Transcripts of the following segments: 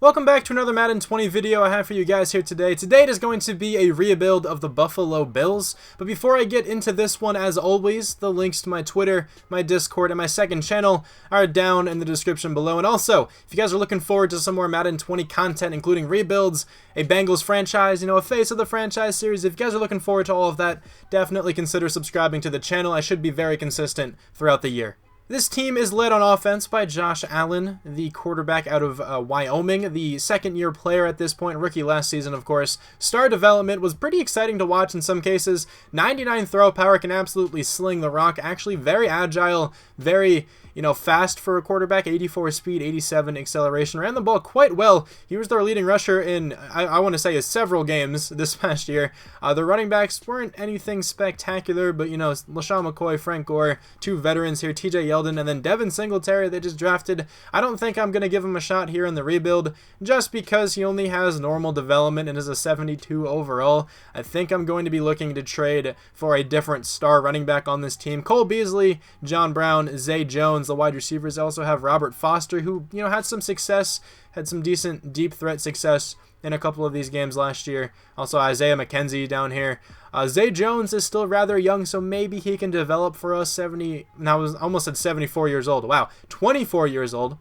Welcome back to another Madden 20 video I have for you guys here today. Today it is going to be a rebuild of the Buffalo Bills. But before I get into this one, as always, the links to my Twitter, my Discord, and my second channel are down in the description below. And also, if you guys are looking forward to some more Madden 20 content, including rebuilds, a Bengals franchise, a face of the franchise series, if you guys are looking forward to all of that, definitely consider subscribing to the channel. I should be very consistent throughout the year. This team is led on offense by Josh Allen, the quarterback out of Wyoming, the second-year player at this point, rookie last season, of course. Star development was pretty exciting to watch in some cases. 99 throw power, can absolutely sling the rock. Actually very agile, very fast for a quarterback, 84 speed, 87 acceleration. Ran the ball quite well. He was their leading rusher in, I want to say, several games this past year. The running backs weren't anything spectacular, but, LaShawn McCoy, Frank Gore, two veterans here, TJ Yeldon, and then Devin Singletary they just drafted. I don't think I'm going to give him a shot here in the rebuild, just because he only has normal development and is a 72 overall. I think I'm going to be looking to trade for a different star running back on this team. Cole Beasley, John Brown, Zay Jones, the wide receivers. Also have Robert Foster, who had some success, had some decent deep threat success in a couple of these games last year. Also Isaiah McKenzie down here. Zay Jones is still rather young, so maybe he can develop for us. I was almost at 74 years old. Wow, 24 years old,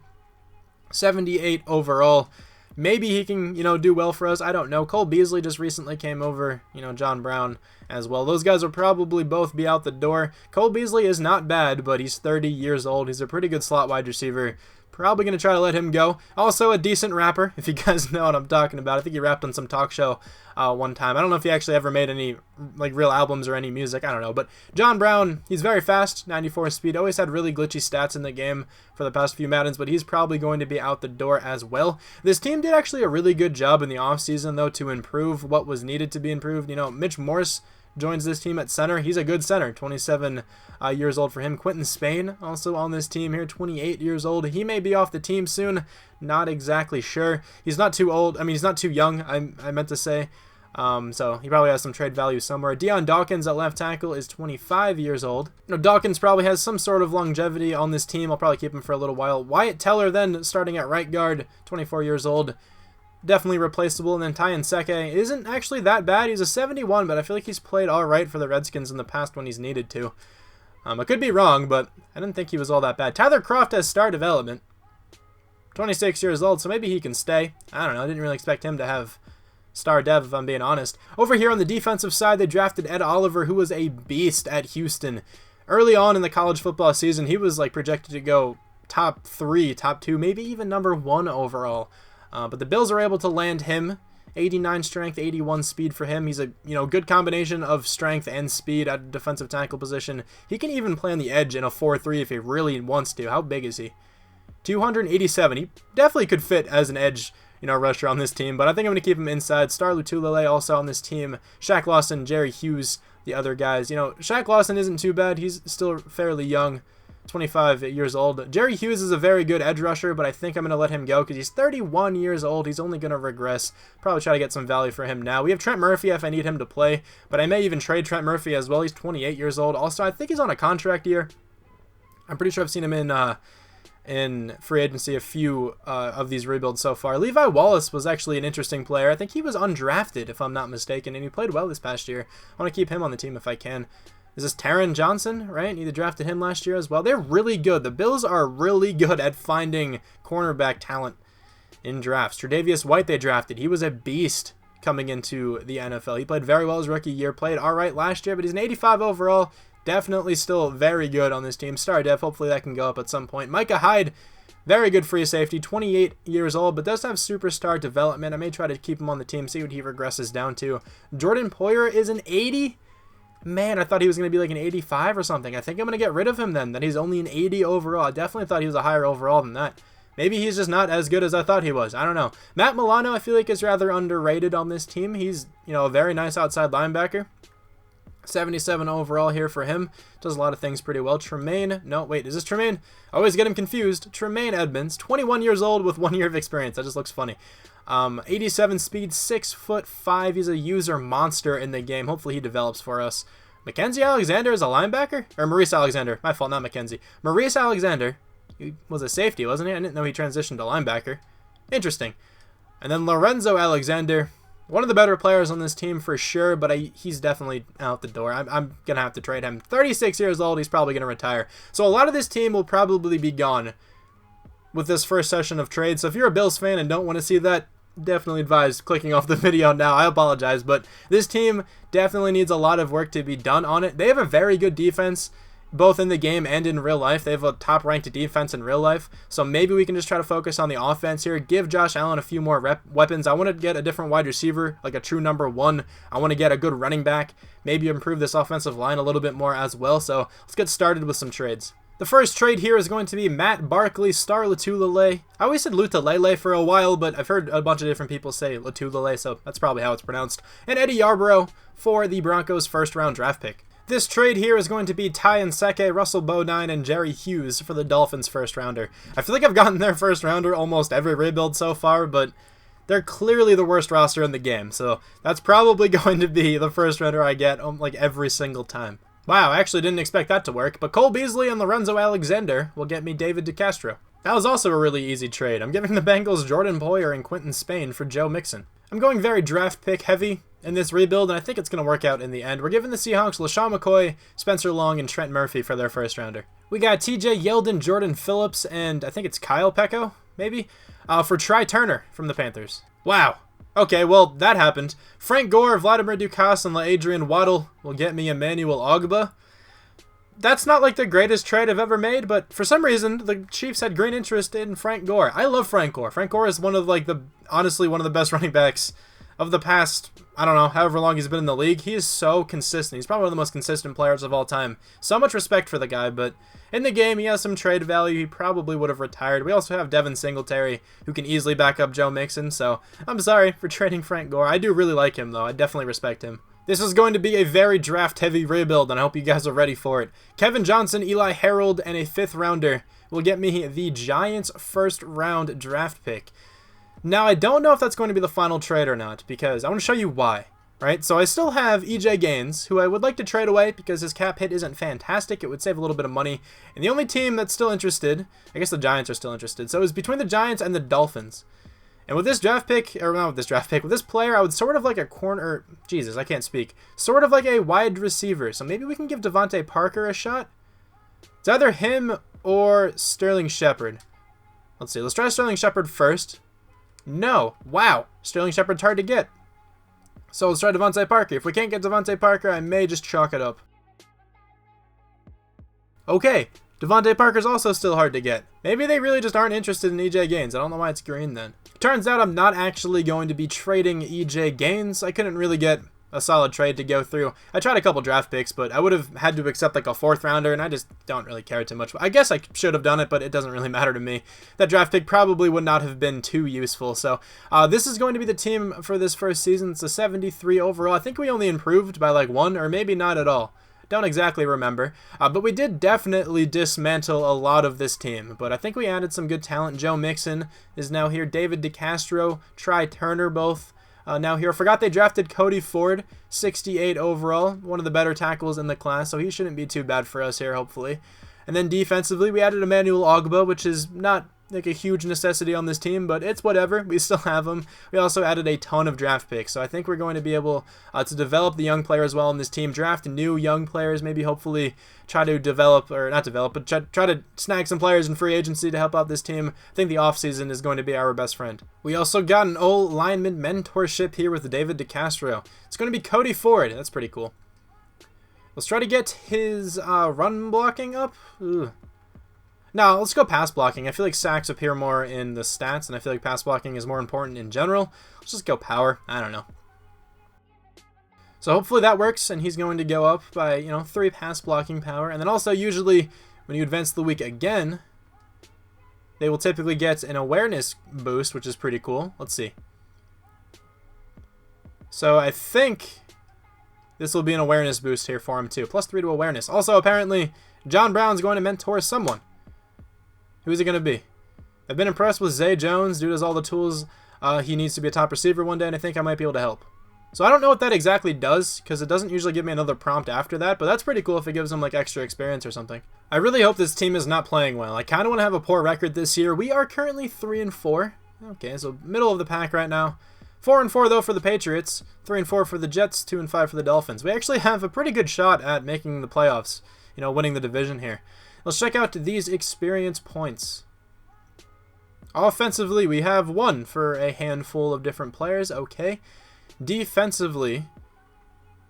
78 overall. Maybe he can, do well for us. I don't know. Cole Beasley just recently came over, John Brown as well. Those guys will probably both be out the door. Cole Beasley is not bad, but he's 30 years old. He's a pretty good slot wide receiver. Probably going to try to let him go. Also a decent rapper, if you guys know what I'm talking about. I think he rapped on some talk show one time. I don't know if he actually ever made any real albums or any music. I don't know. But John Brown, he's very fast, 94 speed. Always had really glitchy stats in the game for the past few Maddens, but he's probably going to be out the door as well. This team did actually a really good job in the offseason, though, to improve what was needed to be improved. Mitch Morse joins this team at center. He's a good center, 27 years old for him. Quentin Spain also on this team here, 28 years old. He may be off the team soon. Not exactly sure. He's not too old. He's not too young, I meant to say. So he probably has some trade value somewhere. Deion Dawkins at left tackle is 25 years old. Dawkins probably has some sort of longevity on this team. I'll probably keep him for a little while. Wyatt Teller then starting at right guard, 24 years old. Definitely replaceable. And then Tyan Seke isn't actually that bad. He's a 71, but I feel like he's played all right for the Redskins in the past when he's needed to. I could be wrong, but I didn't think he was all that bad. Tyler Kroft has star development. 26 years old, so maybe he can stay. I don't know. I didn't really expect him to have star dev, if I'm being honest. Over here on the defensive side, they drafted Ed Oliver, who was a beast at Houston. Early on in the college football season, he was projected to go top 3, top 2, maybe even number 1 overall. But the Bills are able to land him. 89 strength, 81 speed for him. He's a good combination of strength and speed at a defensive tackle position. He can even play on the edge in a 4-3 if he really wants to. How big is he? 287. He definitely could fit as an edge, rusher on this team, but I think I'm going to keep him inside. Star Lutulele also on this team. Shaq Lawson, Jerry Hughes, the other guys. Shaq Lawson isn't too bad. He's still fairly young. 25 years old. Jerry Hughes is a very good edge rusher, but I think I'm going to let him go because he's 31 years old. He's only going to regress. Probably try to get some value for him now. We have Trent Murphy if I need him to play, but I may even trade Trent Murphy as well. He's 28 years old. Also, I think he's on a contract year. I'm pretty sure I've seen him in free agency a few of these rebuilds so far. Levi Wallace was actually an interesting player. I think he was undrafted, if I'm not mistaken, and he played well this past year. I want to keep him on the team if I can. Is this Taron Johnson, right? You drafted him last year as well. They're really good. The Bills are really good at finding cornerback talent in drafts. Tre'Davious White they drafted. He was a beast coming into the NFL. He played very well his rookie year. Played all right last year, but he's an 85 overall. Definitely still very good on this team. Star dev. Hopefully that can go up at some point. Micah Hyde, very good free safety. 28 years old, but does have superstar development. I may try to keep him on the team, see what he regresses down to. Jordan Poyer is an 80. Man, I thought he was going to be like an 85 or something. I think I'm going to get rid of him then. That he's only an 80 overall. I definitely thought he was a higher overall than that. Maybe he's just not as good as I thought he was. I don't know. Matt Milano, I feel like, is rather underrated on this team. He's, a very nice outside linebacker. 77 overall here for him. Does a lot of things pretty well. Tremaine. No, wait. Is this Tremaine? I always get him confused. Tremaine Edmonds. 21 years old with 1 year of experience. That just looks funny. 87 speed, 6'5". He's a user monster in the game. Hopefully he develops for us. Mackenzie Alexander is a linebacker? Or Maurice Alexander. My fault, not Mackenzie. Maurice Alexander. He was a safety, wasn't he? I didn't know he transitioned to linebacker. Interesting. And then Lorenzo Alexander. One of the better players on this team for sure, but he's definitely out the door. I'm going to have to trade him. 36 years old, he's probably going to retire. So a lot of this team will probably be gone with this first session of trade. So if you're a Bills fan and don't want to see that, definitely advise clicking off the video now. I apologize, but this team definitely needs a lot of work to be done on it. They have a very good defense, both in the game and in real life. They have a top-ranked defense in real life, so maybe we can just try to focus on the offense here, give Josh Allen a few more weapons. I want to get a different wide receiver, like a true number one. I want to get a good running back, maybe improve this offensive line a little bit more as well, so let's get started with some trades. The first trade here is going to be Matt Barkley, Star Lotulelei. I always said Lutulele for a while, but I've heard a bunch of different people say Lotulelei, so that's probably how it's pronounced. And Eddie Yarborough for the Broncos' first-round draft pick. This trade here is going to be Ty Nseke, Russell Bodine, and Jerry Hughes for the Dolphins' first-rounder. I feel like I've gotten their first-rounder almost every rebuild so far, but they're clearly the worst roster in the game, so that's probably going to be the first-rounder I get like every single time. Wow, I actually didn't expect that to work, but Cole Beasley and Lorenzo Alexander will get me David DeCastro. That was also a really easy trade. I'm giving the Bengals Jordan Poyer and Quentin Spain for Joe Mixon. I'm going very draft pick heavy in this rebuild, and I think it's going to work out in the end. We're giving the Seahawks LaShawn McCoy, Spencer Long, and Trent Murphy for their first rounder. We got TJ Yeldon, Jordan Phillips, and I think it's Kyle Pecco, maybe, for Try Turner from the Panthers. Wow. Okay, well, that happened. Frank Gore, Vladimir Dukas, and LaAdrian Waddle will get me Emmanuel Ogbah. That's not like the greatest trade I've ever made, but for some reason, the Chiefs had great interest in Frank Gore. I love Frank Gore. Frank Gore is one of honestly one of the best running backs of the past, I don't know, however long he's been in the league. He is so consistent. He's probably one of the most consistent players of all time. So much respect for the guy, but in the game, he has some trade value. He probably would have retired. We also have Devin Singletary, who can easily back up Joe Mixon, so I'm sorry for trading Frank Gore. I do really like him, though. I definitely respect him. This is going to be a very draft-heavy rebuild, and I hope you guys are ready for it. Kevin Johnson, Eli Harold, and a fifth-rounder will get me the Giants' first-round draft pick. Now, I don't know if that's going to be the final trade or not, because I want to show you why, right? So I still have E.J. Gaines, who I would like to trade away because his cap hit isn't fantastic. It would save a little bit of money. And the only team that's still interested, I guess the Giants are still interested, so it's between the Giants and the Dolphins. And with this draft pick, or not with this draft pick, with this player, I would sort of like a corner, Jesus, I can't speak, sort of like a wide receiver. So maybe we can give Devontae Parker a shot. It's either him or Sterling Shepard. Let's see, let's try Sterling Shepard first. No. Wow. Sterling Shepard's hard to get. So let's try Devontae Parker. If we can't get Devontae Parker, I may just chalk it up. Okay. Devontae Parker's also still hard to get. Maybe they really just aren't interested in EJ Gaines. I don't know why it's green then. Turns out I'm not actually going to be trading EJ Gaines. I couldn't really get a solid trade to go through. I tried a couple draft picks, but I would have had to accept like a fourth rounder, and I just don't really care too much. I guess I should have done it, but it doesn't really matter to me. That draft pick probably would not have been too useful. So this is going to be the team for this first season. It's a 73 overall. I think we only improved by like 1 or maybe not at all. Don't exactly remember, but we did definitely dismantle a lot of this team, but I think we added some good talent. Joe Mixon is now here. David DeCastro, Try Turner, both now here. I forgot they drafted Cody Ford, 68 overall, one of the better tackles in the class, so he shouldn't be too bad for us here, hopefully. And then defensively, we added Emmanuel Ogbah, which is not like a huge necessity on this team, but it's whatever. We still have them. We also added a ton of draft picks, so I think we're going to be able to develop the young players well in this team, draft new young players, maybe hopefully try to develop, or not develop, but try to snag some players in free agency to help out this team. I think the offseason is going to be our best friend. We also got an old lineman mentorship here with David DeCastro. It's going to be Cody Ford. That's pretty cool. Let's try to get his run blocking up. Ooh. No, let's go pass blocking. I feel like sacks appear more in the stats, and I feel like pass blocking is more important in general. Let's just go power. I don't know. So hopefully that works, and he's going to go up by, 3 pass blocking power. And then also, usually, when you advance the week again, they will typically get an awareness boost, which is pretty cool. Let's see. So I think this will be an awareness boost here for him, too. +3 to awareness. Also, apparently, John Brown's going to mentor someone. Who is it going to be? I've been impressed with Zay Jones. Dude has all the tools. He needs to be a top receiver one day, and I think I might be able to help. So I don't know what that exactly does, because it doesn't usually give me another prompt after that, but that's pretty cool if it gives them like extra experience or something. I really hope this team is not playing well. I kind of want to have a poor record this year. We are currently 3-4. Okay, so middle of the pack right now. 4-4 though for the Patriots, 3-4 for the Jets, 2-5 for the Dolphins. We actually have a pretty good shot at making the playoffs, you know, winning the division here. Let's check out these experience points. Offensively, we have 1 for a handful of different players. Okay. Defensively,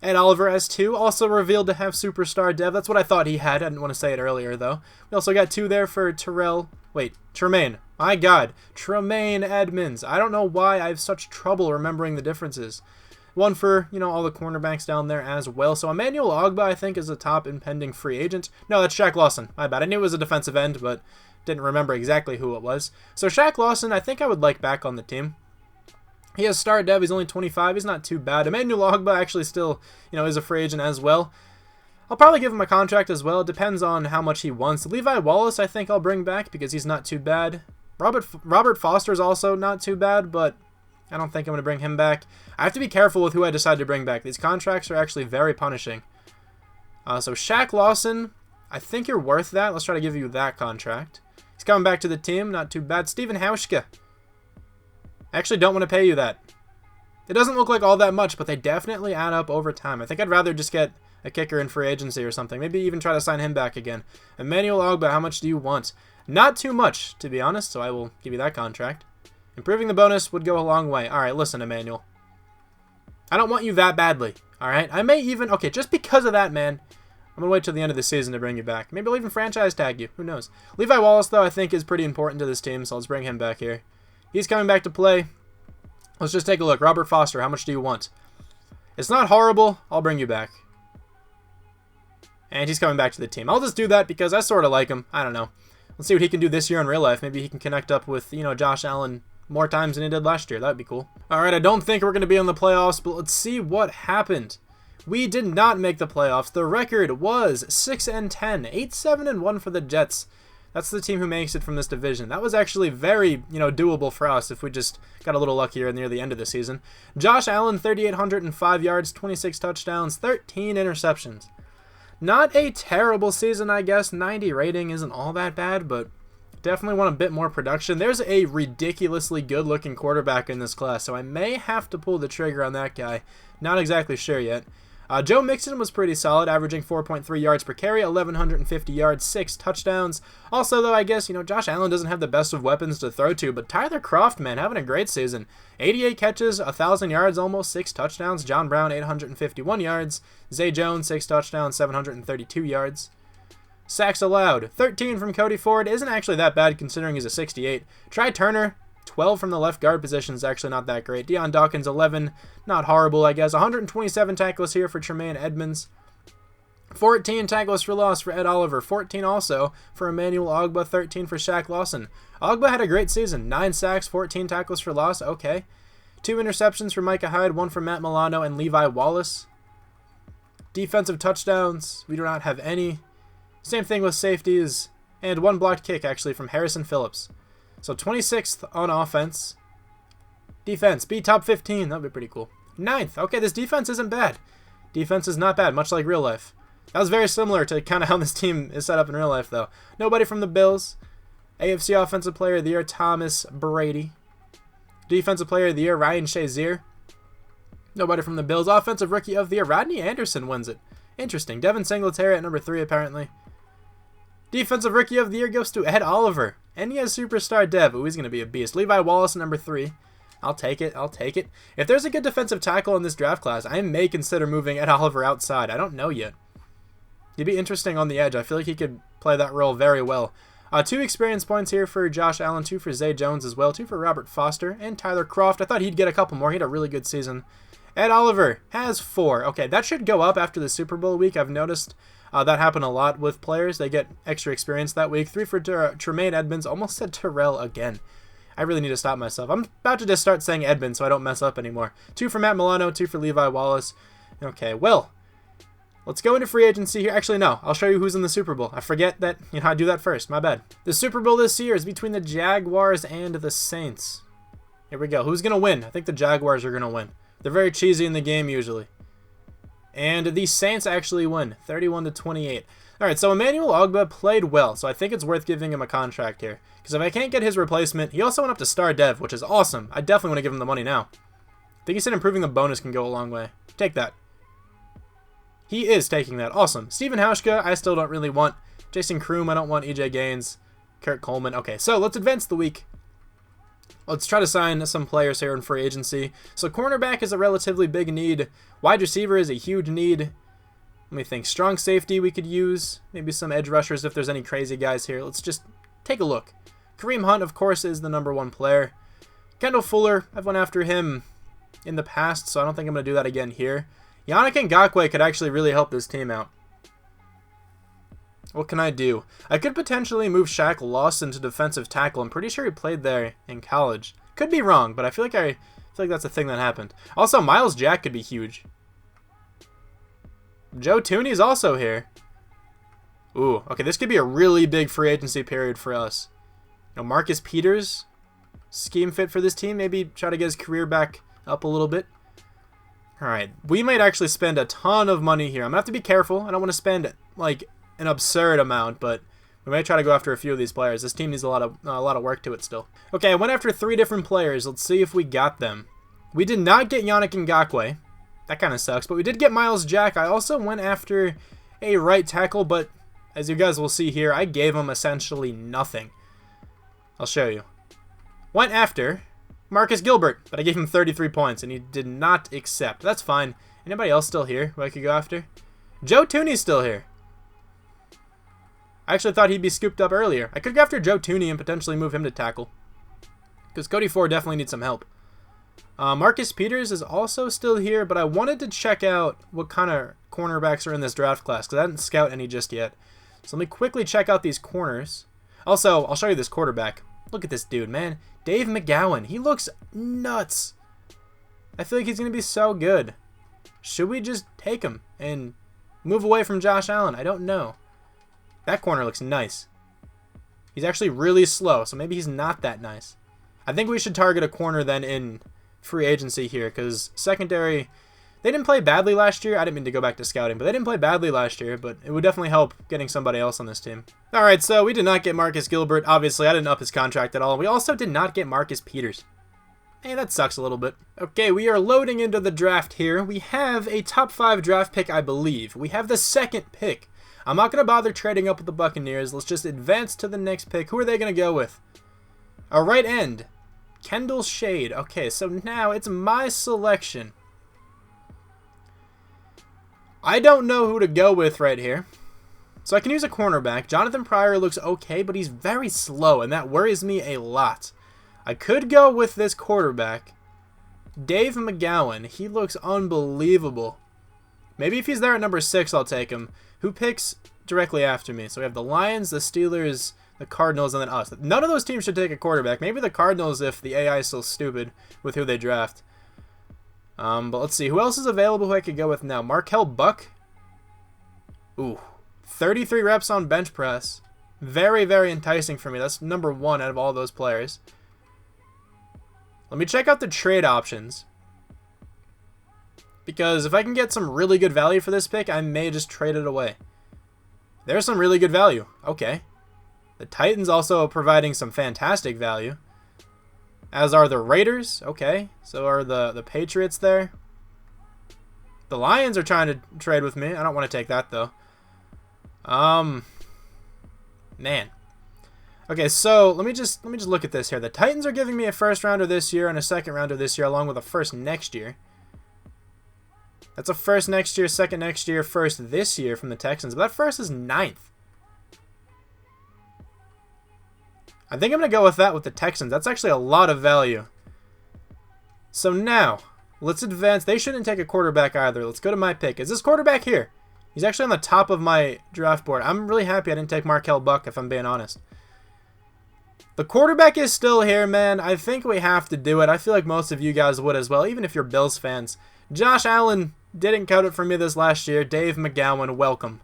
Ed Oliver has 2, also revealed to have superstar dev. That's what I thought he had. I didn't want to say it earlier, though. We also got 2 there for Tremaine. My God, Tremaine Edmonds. I don't know why I have such trouble remembering the differences. 1 for, you know, all the cornerbacks down there as well. So Emmanuel Ogbah, I think, is a top impending free agent. No, that's Shaq Lawson. My bad. I knew it was a defensive end, but didn't remember exactly who it was. So Shaq Lawson, I think I would like back on the team. He has star dev. He's only 25. He's not too bad. Emmanuel Ogbah actually still, you know, is a free agent as well. I'll probably give him a contract as well. It depends on how much he wants. Levi Wallace, I think I'll bring back because he's not too bad. Robert Foster's also not too bad, but I don't think I'm going to bring him back. I have to be careful with who I decide to bring back. These contracts are actually very punishing. So Shaq Lawson, I think you're worth that. Let's try to give you that contract. He's coming back to the team. Not too bad. Steven Hauschka. I actually don't want to pay you that. It doesn't look like all that much, but they definitely add up over time. I think I'd rather just get a kicker in free agency or something. Maybe even try to sign him back again. Emmanuel Ogbah, how much do you want? Not too much, to be honest, so I will give you that contract. Improving the bonus would go a long way. Alright, listen, Emmanuel. I don't want you that badly, alright? I may even... Okay, just because of that, man, I'm going to wait till the end of the season to bring you back. Maybe I'll even franchise tag you. Who knows? Levi Wallace, though, I think is pretty important to this team, so let's bring him back here. He's coming back to play. Let's just take a look. Robert Foster, how much do you want? It's not horrible. I'll bring you back. And he's coming back to the team. I'll just do that because I sort of like him. I don't know. Let's see what he can do this year in real life. Maybe he can connect up with, you know, Josh Allen more times than he did last year. That'd be cool. Alright, I don't think we're going to be in the playoffs, but let's see what happened. We did not make the playoffs. The record was 6-10, 8-7-1 for the Jets. That's the team who makes it from this division. That was actually very, you know, doable for us if we just got a little luckier near the end of the season. Josh Allen, 3,805 yards, 26 touchdowns, 13 interceptions. Not a terrible season, I guess. 90 rating isn't all that bad, but definitely want a bit more production. There's a ridiculously good-looking quarterback in this class, so I may have to pull the trigger on that guy. Not exactly sure yet. Joe Mixon was pretty solid, averaging 4.3 yards per carry, 1,150 yards, 6 touchdowns. Also, though, I guess, you know, Josh Allen doesn't have the best of weapons to throw to, but Tyler Kroft, man, having a great season. 88 catches, 1,000 yards, almost 6 touchdowns. John Brown, 851 yards. Zay Jones, 6 touchdowns, 732 yards. Sacks allowed, 13 from Cody Ford. Isn't actually that bad considering he's a 68. Try Turner. 12 from the left guard position is actually not that great. Deion Dawkins, 11. Not horrible, I guess. 127 tackles here for Tremaine Edmonds. 14 tackles for loss for Ed Oliver. 14 also for Emmanuel Ogbah. 13 for Shaq Lawson. Ogbah had a great season. 9 sacks, 14 tackles for loss. Okay. 2 interceptions for Micah Hyde. 1 for Matt Milano and Levi Wallace. Defensive touchdowns. We do not have any. Same thing with safeties. And 1 blocked kick, actually, from Harrison Phillips. So 26th on offense. Defense, be top 15. That would be pretty cool. 9th. Okay, this defense isn't bad. Defense is not bad, much like real life. That was very similar to kind of how this team is set up in real life, though. Nobody from the Bills. AFC Offensive Player of the Year, Thomas Brady. Defensive Player of the Year, Ryan Shazier. Nobody from the Bills. Offensive Rookie of the Year, Rodney Anderson wins it. Interesting. Devin Singletary at number 3, apparently. Defensive Rookie of the Year goes to Ed Oliver. And he has superstar dev. Ooh, he's going to be a beast. Levi Wallace at number 3. I'll take it. I'll take it. If there's a good defensive tackle in this draft class, I may consider moving Ed Oliver outside. I don't know yet. He'd be interesting on the edge. I feel like he could play that role very well. 2 experience points here for Josh Allen. 2 for Zay Jones as well. 2 for Robert Foster and Tyler Kroft. I thought he'd get a couple more. He had a really good season. Ed Oliver has 4. Okay, that should go up after the Super Bowl week. I've noticed that happened a lot with players. They get extra experience that week. 3 for Tremaine Edmonds. Almost said Terrell again. I really need to stop myself. I'm about to just start saying Edmonds so I don't mess up anymore. 2 for Matt Milano. 2 for Levi Wallace. Okay, well, let's go into free agency here. Actually, no. I'll show you who's in the Super Bowl. I forget that, you know, I do that first. My bad. The Super Bowl this year is between the Jaguars and the Saints. Here we go. Who's going to win? I think the Jaguars are going to win. They're very cheesy in the game usually. And the Saints actually win, 31-28. Alright, so Emmanuel Ogbah played well, so I think it's worth giving him a contract here. Because if I can't get his replacement, he also went up to star dev, which is awesome. I definitely want to give him the money now. I think he said improving the bonus can go a long way. Take that. He is taking that. Awesome. Steven Hauschka, I still don't really want. Jason Kroom, I don't want. EJ Gaines. Kurt Coleman. Okay, so let's advance the week. Let's try to sign some players here in free agency. So cornerback is a relatively big need. Wide receiver is a huge need. Let me think. Strong safety we could use. Maybe some edge rushers if there's any crazy guys here. Let's just take a look. Kareem Hunt, of course, is the #1 player. Kendall Fuller, I've went after him in the past, so I don't think I'm going to do that again here. Yannick Ngakoue could actually really help this team out. What can I do? I could potentially move Shaq Lawson to defensive tackle. I'm pretty sure he played there in college. Could be wrong, but I feel like that's a thing that happened. Also, Miles Jack could be huge. Joe Thuney's also here. Ooh, okay, this could be a really big free agency period for us. You know, Marcus Peters, scheme fit for this team. Maybe try to get his career back up a little bit. Alright, we might actually spend a ton of money here. I'm going to have to be careful. I don't want to spend, like, an absurd amount, but we might try to go after a few of these players. This team needs a lot of work to it still. Okay, I went after 3 different players. Let's see if we got them. We did not get Yannick Ngakoue. That kind of sucks, but we did get Miles Jack. I also went after a right tackle, but as you guys will see here, I gave him essentially nothing. I'll show you. Went after Marcus Gilbert, but I gave him 33 points, and he did not accept. That's fine. Anybody else still here who I could go after? Joe Thuney's still here. I actually thought he'd be scooped up earlier. I could go after Joe Thuney and potentially move him to tackle, because Cody Ford definitely needs some help. Marcus Peters is also still here, but I wanted to check out what kind of cornerbacks are in this draft class, because I didn't scout any just yet. So let me quickly check out these corners. Also, I'll show you this quarterback. Look at this dude, man. Dave McGowan. He looks nuts. I feel like he's going to be so good. Should we just take him and move away from Josh Allen? I don't know. That corner looks nice. He's actually really slow, so maybe he's not that nice. I think we should target a corner then in free agency here, because secondary, they didn't play badly last year. I didn't mean to go back to scouting, but they didn't play badly last year, but it would definitely help getting somebody else on this team. Alright, so we did not get Marcus Gilbert. Obviously, I didn't up his contract at all. We also did not get Marcus Peters. Hey, that sucks a little bit. Okay, we are loading into the draft here. We have a top 5 draft pick, I believe. We have the 2nd pick. I'm not going to bother trading up with the Buccaneers. Let's just advance to the next pick. Who are they going to go with? A right end. Kendall Shade. Okay, so now it's my selection. I don't know who to go with right here. So I can use a cornerback. Jonathan Pryor looks okay, but he's very slow, and that worries me a lot. I could go with this quarterback. Dave McGowan. He looks unbelievable. Maybe if he's there at number 6, I'll take him. Who picks directly after me? So we have the Lions, the Steelers, the Cardinals, and then us. None of those teams should take a quarterback. Maybe the Cardinals if the AI is still stupid with who they draft. But let's see. Who else is available who I could go with now? Markel Buck. Ooh. 33 reps on bench press. Very, very enticing for me. That's number 1 out of all those players. Let me check out the trade options. Because if I can get some really good value for this pick, I may just trade it away. There's some really good value. Okay. The Titans also providing some fantastic value. As are the Raiders. Okay. So are the Patriots there. The Lions are trying to trade with me. I don't want to take that, though. Man. Okay, so let me just look at this here. The Titans are giving me a 1st rounder this year and a 2nd rounder this year, along with a 1st next year. That's a 1st next year, 2nd next year, 1st this year from the Texans. But that 1st is 9th. I think I'm going to go with that with the Texans. That's actually a lot of value. So now, let's advance. They shouldn't take a quarterback either. Let's go to my pick. Is this quarterback here? He's actually on the top of my draft board. I'm really happy I didn't take Markel Buck, if I'm being honest. The quarterback is still here, man. I think we have to do it. I feel like most of you guys would as well, even if you're Bills fans. Josh Allen didn't cut it for me this last year. Dave McGowan, welcome.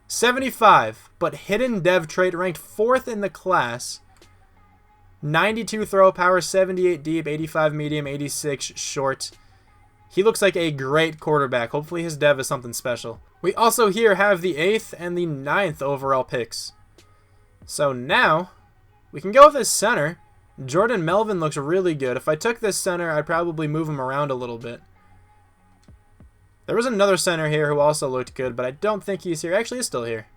75, but hidden dev trait ranked 4th in the class. 92 throw power, 78 deep, 85 medium, 86 short. He looks like a great quarterback. Hopefully his dev is something special. We also here have the 8th and the 9th overall picks. So now, we can go with this center. Jordan Melvin looks really good. If I took this center, I'd probably move him around a little bit. There was another center here who also looked good, but I don't think he's here. Actually, he's still here.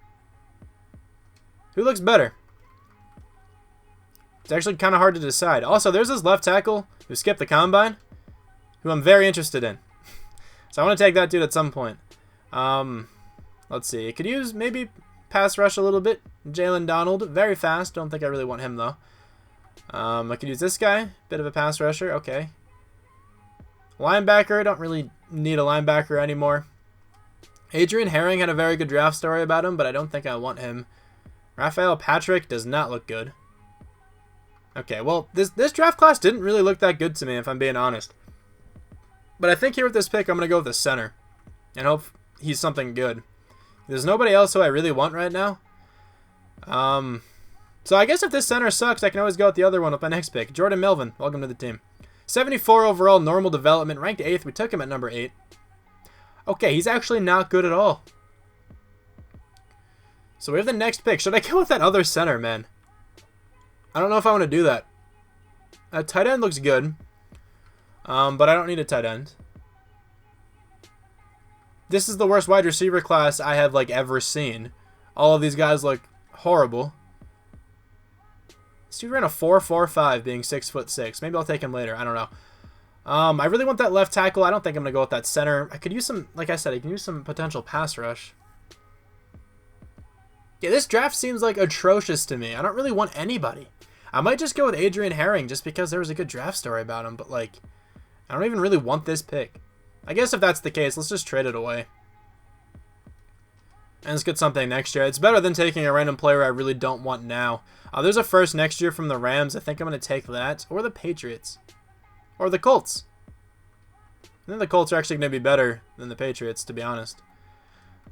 Who looks better? It's actually kind of hard to decide. Also, there's this left tackle who skipped the combine, who I'm very interested in. So I want to take that dude at some point. Let's see. I could use maybe pass rush a little bit. Jalen Donald, very fast. Don't think I really want him, though. I could use this guy. Bit of a pass rusher. Okay. Linebacker. Don't really need a linebacker anymore. Adrian Herring had a very good draft story about him, but I don't think I want him. Raphael Patrick does not look good. Okay, well, this draft class didn't really look that good to me, if I'm being honest. But I think here with this pick, I'm going to go with the center. And hope he's something good. There's nobody else who I really want right now. So I guess if this center sucks, I can always go with the other one with my next pick. Jordan Melvin, welcome to the team. 74 overall, normal development, ranked 8th. We took him at number 8. Okay, he's actually not good at all. So we have the next pick. Should I go with that other center, man? I don't know if I want to do that. Tight end looks good. But I don't need a tight end. This is the worst wide receiver class I have, like, ever seen. All of these guys look horrible. This dude ran a 4.45 being 6'6". Maybe I'll take him later. I don't know. I really want that left tackle. I don't think I'm going to go with that center. I could use some, like I said, I can use some potential pass rush. Yeah, this draft seems like atrocious to me. I don't really want anybody. I might just go with Adrian Herring just because there was a good draft story about him, but like, I don't even really want this pick. I guess if that's the case, let's just trade it away. And let's get something next year. It's better than taking a random player I really don't want now. There's a first next year from the Rams. I think I'm going to take that. Or the Patriots. Or the Colts. I think the Colts are actually going to be better than the Patriots, to be honest.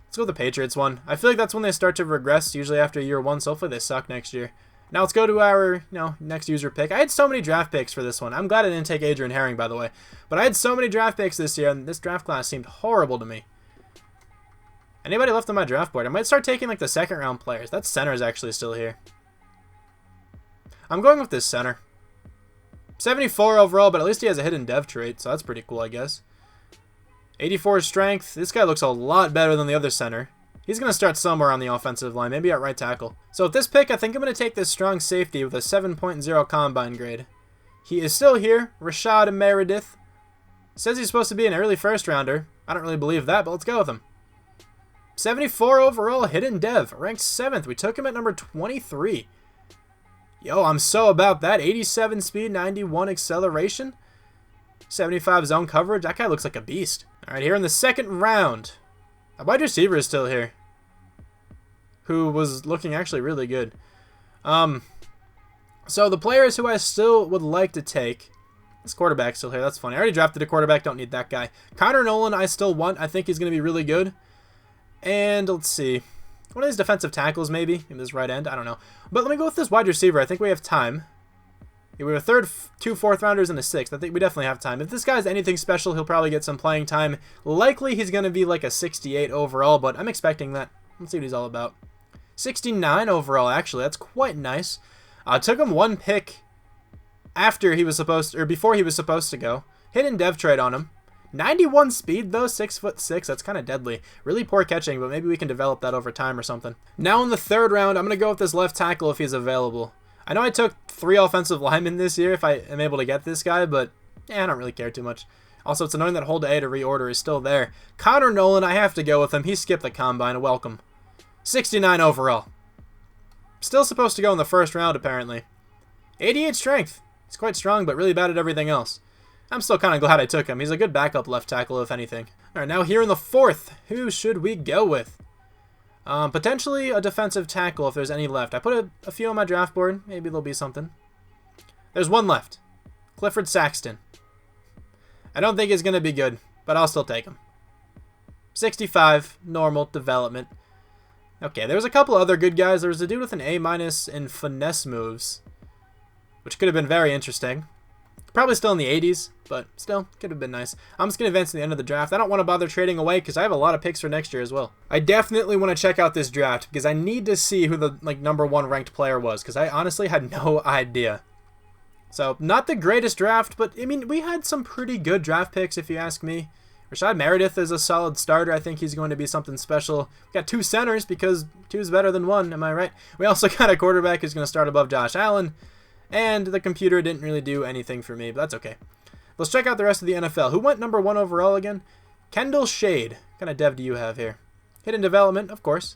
Let's go with the Patriots one. I feel like that's when they start to regress, usually after year 1, so hopefully they suck next year. Now let's go to our, next user pick. I had so many draft picks for this one. I'm glad I didn't take Adrian Herring, by the way. But I had so many draft picks this year, and this draft class seemed horrible to me. Anybody left on my draft board? I might start taking, like, the second-round players. That center is actually still here. I'm going with this center. 74 overall, but at least he has a hidden dev trait, so that's pretty cool, I guess. 84 strength. This guy looks a lot better than the other center. He's going to start somewhere on the offensive line, maybe at right tackle. So with this pick, I think I'm going to take this strong safety with a 7.0 combine grade. He is still here. Rashad Meredith. Says he's supposed to be an early first-rounder. I don't really believe that, but let's go with him. 74 overall, hidden dev, ranked 7th. We took him at number 23. Yo, I'm so about that. 87 speed, 91 acceleration, 75 zone coverage. That guy looks like a beast. All right, here in the second round, a wide receiver is still here, who was looking actually really good. So the players who I still would like to take, this quarterback's still here. That's funny. I already drafted a quarterback. Don't need that guy. Connor Nolan, I still want. I think he's going to be really good. And let's see. One of these defensive tackles, maybe, in this right end. I don't know. But let me go with this wide receiver. I think we have time. Yeah, we have a third, 2 fourth-rounders, and a 6th. I think we definitely have time. If this guy's anything special, he'll probably get some playing time. Likely he's going to be like a 68 overall, but I'm expecting that. Let's see what he's all about. 69 overall, actually. That's quite nice. Took him 1 pick after he was supposed to, or before he was supposed to go. Hidden dev trade on him. 91 speed, though, 6'6". That's kind of deadly. Really poor catching, but maybe we can develop that over time or something. Now in the third round, I'm going to go with this left tackle if he's available. I know I took 3 offensive linemen this year if I am able to get this guy, but I don't really care too much. Also, it's annoying that hold A to reorder is still there. Connor Nolan, I have to go with him. He skipped the combine. Welcome. 69 overall. Still supposed to go in the first round, apparently. 88 strength. He's quite strong, but really bad at everything else. I'm still kind of glad I took him. He's a good backup left tackle, if anything. All right, now here in the 4th, who should we go with? Potentially a defensive tackle if there's any left. I put a few on my draft board. Maybe there'll be something. There's one left. Clifford Saxton. I don't think he's going to be good, but I'll still take him. 65, normal development. Okay, there's a couple other good guys. There was a dude with an A- in finesse moves, which could have been very interesting. Probably still in the 80s, but still, could have been nice. I'm just going to advance to the end of the draft. I don't want to bother trading away because I have a lot of picks for next year as well. I definitely want to check out this draft because I need to see who the #1 ranked player was because I honestly had no idea. So, not the greatest draft, but I mean, we had some pretty good draft picks if you ask me. Rashad Meredith is a solid starter. I think he's going to be something special. We got 2 centers because 2 is better than 1, am I right? We also got a quarterback who's going to start above Josh Allen. And the computer didn't really do anything for me, but that's okay. Let's check out the rest of the NFL. Who went #1 overall again? Kendall Shade. What kind of dev do you have here? Hidden development, of course.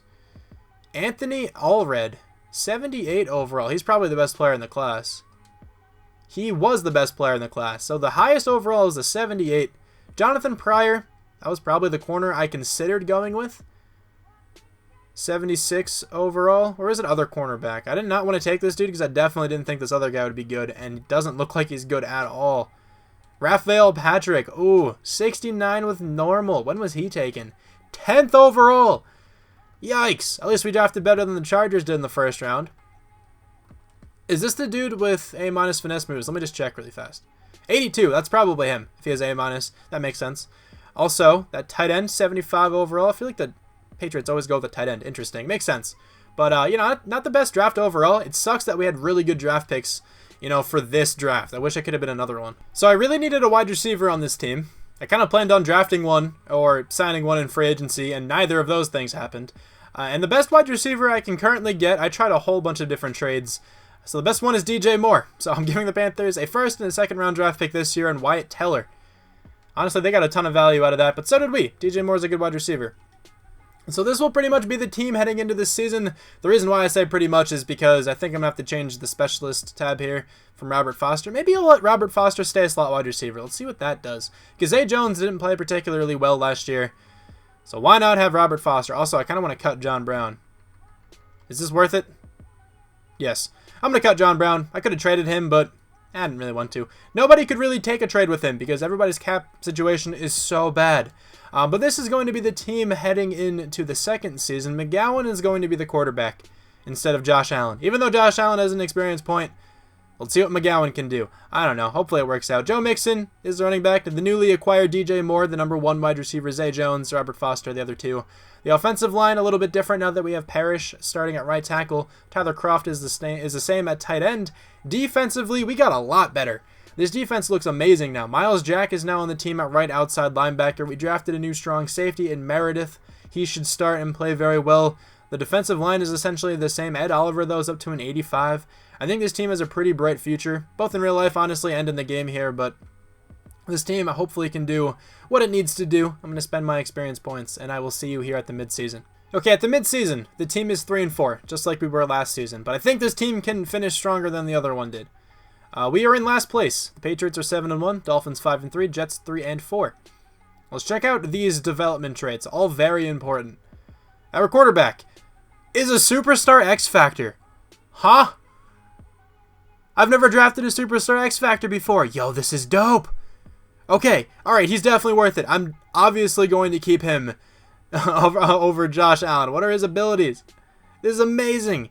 Anthony Allred. 78 overall. He's probably the best player in the class. He was the best player in the class. So the highest overall is the 78. Jonathan Pryor. That was probably the corner I considered going with. 76 overall. Or is it other cornerback? I did not want to take this dude because I definitely didn't think this other guy would be good. And it doesn't look like he's good at all. Raphael Patrick. Ooh, 69 with normal. When was he taken? 10th overall. Yikes. At least we drafted better than the Chargers did in the first round. Is this the dude with A- finesse moves? Let me just check really fast. 82. That's probably him. If he has A-. That makes sense. Also, that tight end, 75 overall. I feel like the Patriots always go with the tight end. Interesting. Makes sense. But, you know, not the best draft overall. It sucks that we had really good draft picks, you know, for this draft. I wish I could have been another one. So I really needed a wide receiver on this team. I kind of planned on drafting one or signing one in free agency, and neither of those things happened. And the best wide receiver I can currently get, I tried a whole bunch of different trades. So the best one is DJ Moore. So I'm giving the Panthers a 1st and a 2nd round draft pick this year and Wyatt Teller. Honestly, they got a ton of value out of that, but so did we. DJ Moore's a good wide receiver. So this will pretty much be the team heading into this season. The reason why I say pretty much is because I think I'm going to have to change the specialist tab here from Robert Foster. Maybe I'll let Robert Foster stay a slot wide receiver. Let's see what that does. Because Zay Jones didn't play particularly well last year. So why not have Robert Foster? Also, I kind of want to cut John Brown. Is this worth it? Yes. I'm going to cut John Brown. I could have traded him, but I didn't really want to. Nobody could really take a trade with him because everybody's cap situation is so bad. But this is going to be the team heading into the 2nd season. McGowan is going to be the quarterback instead of Josh Allen. Even though Josh Allen has an experience point, let's see what McGowan can do. I don't know. Hopefully it works out. Joe Mixon is the running back. The newly acquired DJ Moore, the #1 wide receiver, Zay Jones, Robert Foster, the other 2. The offensive line, a little bit different now that we have Parrish starting at right tackle. Tyler Kroft is the same at tight end. Defensively, we got a lot better. This defense looks amazing now. Miles Jack is now on the team at right outside linebacker. We drafted a new strong safety in Meredith. He should start and play very well. The defensive line is essentially the same. Ed Oliver, though, is up to an 85. I think this team has a pretty bright future, both in real life, honestly, and in the game here, but this team hopefully can do what it needs to do. I'm going to spend my experience points, and I will see you here at the midseason. Okay, at the midseason, the team is 3-4, just like we were last season, but I think this team can finish stronger than the other one did. We are in last place. The Patriots are 7-1, Dolphins 5-3, Jets 3-4. Let's check out these development traits, all very important. Our quarterback is a superstar X Factor. Huh? I've never drafted a superstar X Factor before. Yo, this is dope. Okay, alright, he's definitely worth it. I'm obviously going to keep him over Josh Allen. What are his abilities? This is amazing.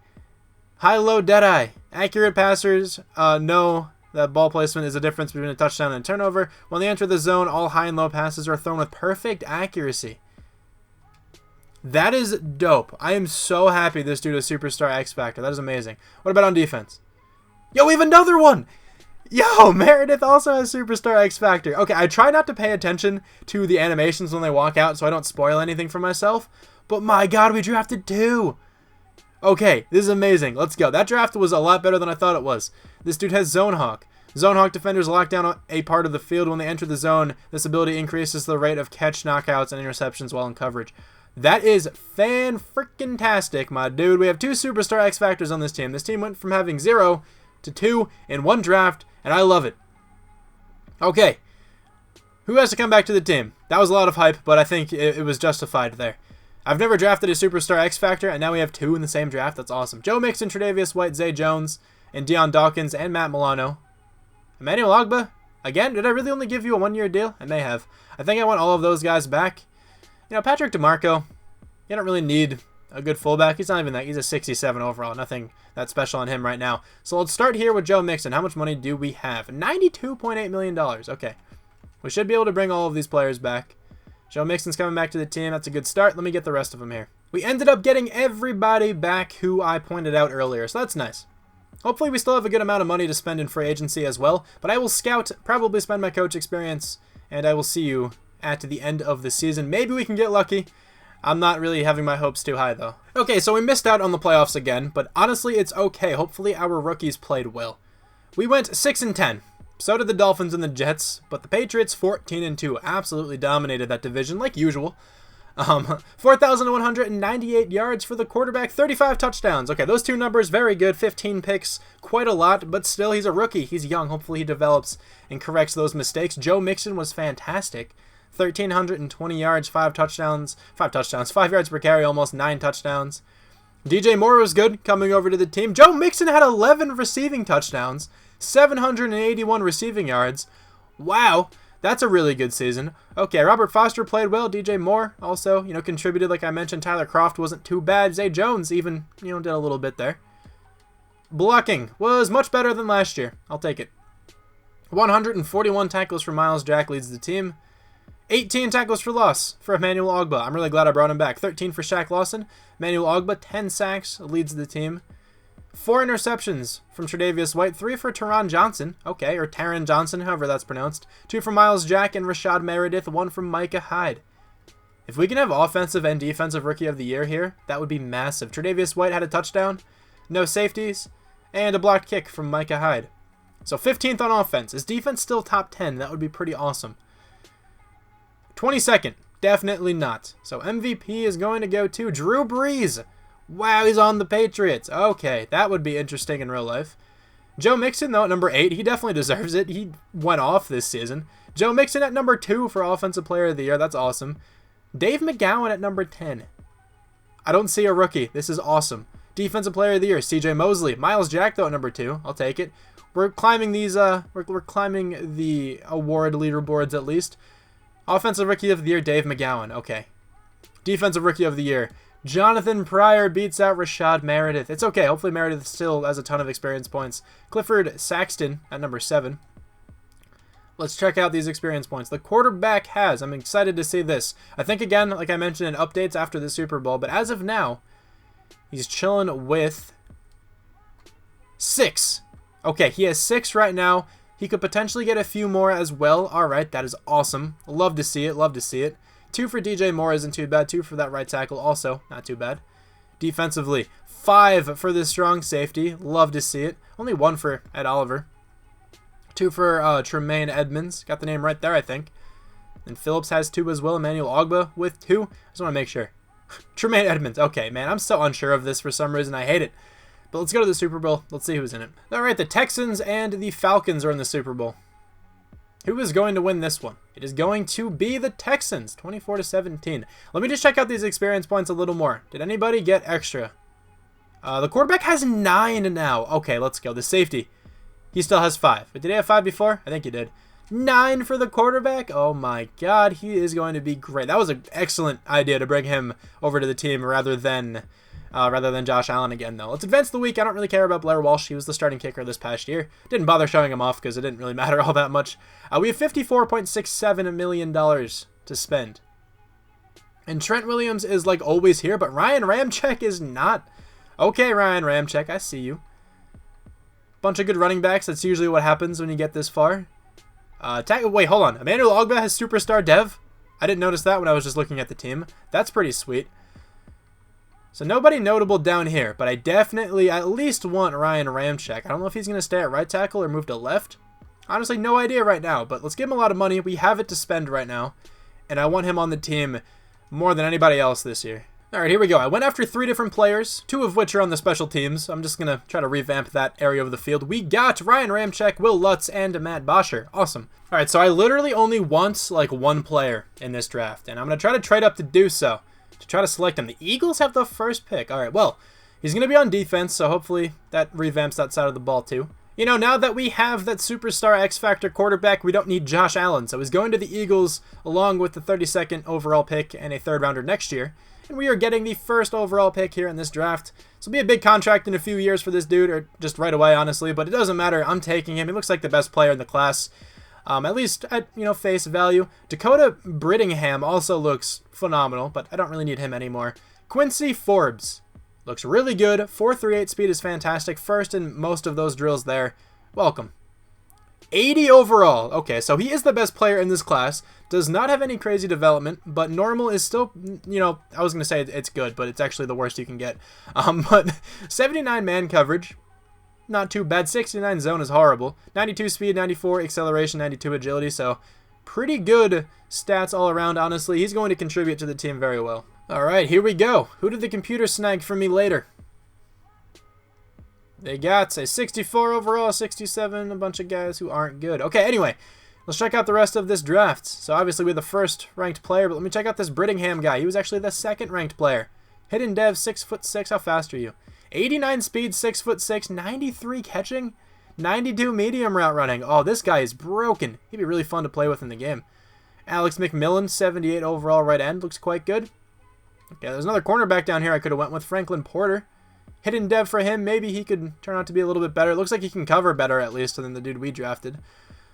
High-low Deadeye. Accurate passers know that ball placement is the difference between a touchdown and a turnover. When they enter the zone, all high and low passes are thrown with perfect accuracy. That is dope. I am so happy this dude is Superstar X Factor. That is amazing. What about on defense? Yo, we have another one! Yo, Meredith also has Superstar X Factor. Okay, I try not to pay attention to the animations when they walk out so I don't spoil anything for myself. But my god, we drafted 2! Okay, this is amazing. Let's go. That draft was a lot better than I thought it was. This dude has Zone Hawk. Zone Hawk defenders lock down a part of the field when they enter the zone. This ability increases the rate of catch, knockouts, and interceptions while in coverage. That is fan-freaking-tastic, my dude. We have 2 Superstar X Factors on this team. This team went from having 0 to 2 in one draft, and I love it. Okay. Who has to come back to the team? That was a lot of hype, but I think it was justified there. I've never drafted a Superstar X Factor, and now we have 2 in the same draft. That's awesome. Joe Mixon, Tre'Davious White, Zay Jones, and Deion Dawkins, and Matt Milano. Emmanuel Ogbah? Again, did I really only give you a 1-year deal? I may have. I think I want all of those guys back. You know, Patrick DeMarco, you don't really need a good fullback. He's not even that. He's a 67 overall. Nothing that special on him right now. So let's start here with Joe Mixon. How much money do we have? $92.8 million. Okay. We should be able to bring all of these players back. Joe Mixon's coming back to the team. That's a good start. Let me get the rest of them here. We ended up getting everybody back who I pointed out earlier, so that's nice. Hopefully we still have a good amount of money to spend in free agency as well, but I will scout, probably spend my coach experience, and I will see you at the end of the season. Maybe we can get lucky. I'm not really having my hopes too high, though. Okay, so we missed out on the playoffs again, but honestly, it's okay. Hopefully our rookies played well. We went 6-10. So did the Dolphins and the Jets, but the Patriots 14-2 absolutely dominated that division like usual. 4,198 yards for the quarterback, 35 touchdowns. Okay, those two numbers, very good. 15 picks, quite a lot, but still, he's a rookie. He's young. Hopefully he develops and corrects those mistakes. Joe Mixon was fantastic. 1,320 yards, 5 touchdowns, 5 yards per carry, almost 9 touchdowns. DJ Moore was good coming over to the team. Joe Mixon had 11 receiving touchdowns, 781 receiving yards. Wow. That's a really good season. Okay, Robert Foster played well. DJ Moore also, contributed like I mentioned. Tyler Kroft wasn't too bad. Zay Jones even, did a little bit there. Blocking was much better than last year. I'll take it. 141 tackles for Miles Jack leads the team. 18 tackles for loss for Emmanuel Ogbah. I'm really glad I brought him back. 13 for Shaq Lawson. Emmanuel Ogbah, 10 sacks, leads the team. 4 interceptions from Tre'Davious White, 3 for Taron Johnson, okay, or Taron Johnson, however that's pronounced. 2 from Miles Jack and Rashad Meredith, 1 from Micah Hyde. If we can have offensive and defensive rookie of the year here, that would be massive. Tre'Davious White had a touchdown, no safeties, and a blocked kick from Micah Hyde. So 15th on offense. Is defense still top 10? That would be pretty awesome. 22nd, definitely not. So MVP is going to go to Drew Brees. Wow, he's on the Patriots. Okay, that would be interesting in real life. Joe Mixon, though, at number 8, he definitely deserves it. He went off this season. Joe Mixon at number 2 for Offensive Player of the Year. That's awesome. Dave McGowan at number 10. I don't see a rookie. This is awesome. Defensive Player of the Year, CJ Mosley. Miles Jack, though, at number 2. I'll take it. We're climbing these, we're climbing the award leaderboards at least. Offensive Rookie of the Year, Dave McGowan. Okay. Defensive Rookie of the Year, Jonathan Pryor beats out Rashad Meredith. It's okay. Hopefully Meredith still has a ton of experience points. Clifford Saxton at number 7. Let's check out these experience points. The quarterback has. I'm excited to see this. I think, again, like I mentioned in updates after the Super Bowl, but as of now, he's chilling with 6. Okay, he has 6 right now. He could potentially get a few more as well. All right, that is awesome. Love to see it. Love to see it. 2 for DJ Moore isn't too bad. 2 for that right tackle also not too bad. Defensively, 5 for this strong safety. Love to see it. Only 1 for Ed Oliver. 2 for Tremaine Edmonds. Got the name right there, I think. And Phillips has 2 as well. Emmanuel Ogbah with 2. Just want to make sure. Tremaine Edmonds. Okay, man, I'm so unsure of this for some reason. I hate it. But let's go to the Super Bowl. Let's see who's in it. All right, the Texans and the Falcons are in the Super Bowl. Who is going to win this one? It is going to be the Texans, 24-17. Let me just check out these experience points a little more. Did anybody get extra? The quarterback has 9 now. Okay, let's go. The safety, he still has 5. Did he have 5 before? I think he did. 9 for the quarterback. Oh my God, he is going to be great. That was an excellent idea to bring him over to the team rather than Josh Allen again, though. Let's advance the week. I don't really care about Blair Walsh. He was the starting kicker this past year. Didn't bother showing him off because it didn't really matter all that much. We have $54.67 million to spend. And Trent Williams is like always here, but Ryan Ramczyk is not. Okay, Ryan Ramczyk, I see you. Bunch of good running backs. That's usually what happens when you get this far. Wait, hold on. Emmanuel Ogbah has superstar dev? I didn't notice that when I was just looking at the team. That's pretty sweet. So nobody notable down here, but I definitely at least want Ryan Ramczyk. I don't know if he's going to stay at right tackle or move to left. Honestly, no idea right now, but let's give him a lot of money. We have it to spend right now, and I want him on the team more than anybody else this year. All right, here we go. I went after 3 different players, 2 of which are on the special teams. I'm just going to try to revamp that area of the field. We got Ryan Ramczyk, Will Lutz, and Matt Bosher. Awesome. All right, so I literally only want like 1 player in this draft, and I'm going to try to trade up to do so, to try to select him. The Eagles have the first pick. All right, well, he's going to be on defense, so hopefully that revamps that side of the ball too. You know, now that we have that superstar X-Factor quarterback, we don't need Josh Allen. So he's going to the Eagles along with the 32nd overall pick and a 3rd rounder next year. And we are getting the first overall pick here in this draft. This will be a big contract in a few years for this dude, or just right away, honestly. But it doesn't matter. I'm taking him. He looks like the best player in the class, at least at face value. Dakota Brittingham also looks phenomenal, but I don't really need him anymore. Quincy Forbes looks really good. 4.38 speed is fantastic. First in most of those drills there. Welcome. 80 overall. Okay, so he is the best player in this class. Does not have any crazy development, but normal is still, I was going to say it's good, but it's actually the worst you can get. But 79 man coverage, not too bad. 69 zone is horrible. 92 speed, 94 acceleration, 92 agility, so pretty good stats all around, honestly. He's going to contribute to the team very well. All right, here we go. Who did the computer snag for me later? They got a 64 overall, 67, a bunch of guys who aren't good. Okay, anyway, let's check out the rest of this draft. So obviously we're the first ranked player, but let me check out this Brittingham guy. He was actually the second ranked player. Hidden dev, 6'6". How fast are you? 89 speed, 6'6", 93 catching, 92 medium route running. Oh, this guy is broken. He'd be really fun to play with in the game. Alex McMillan, 78 overall right end. Looks quite good. Okay, there's another cornerback down here I could have went with. Franklin Porter. Hidden dev for him. Maybe he could turn out to be a little bit better. It looks like he can cover better, at least, than the dude we drafted.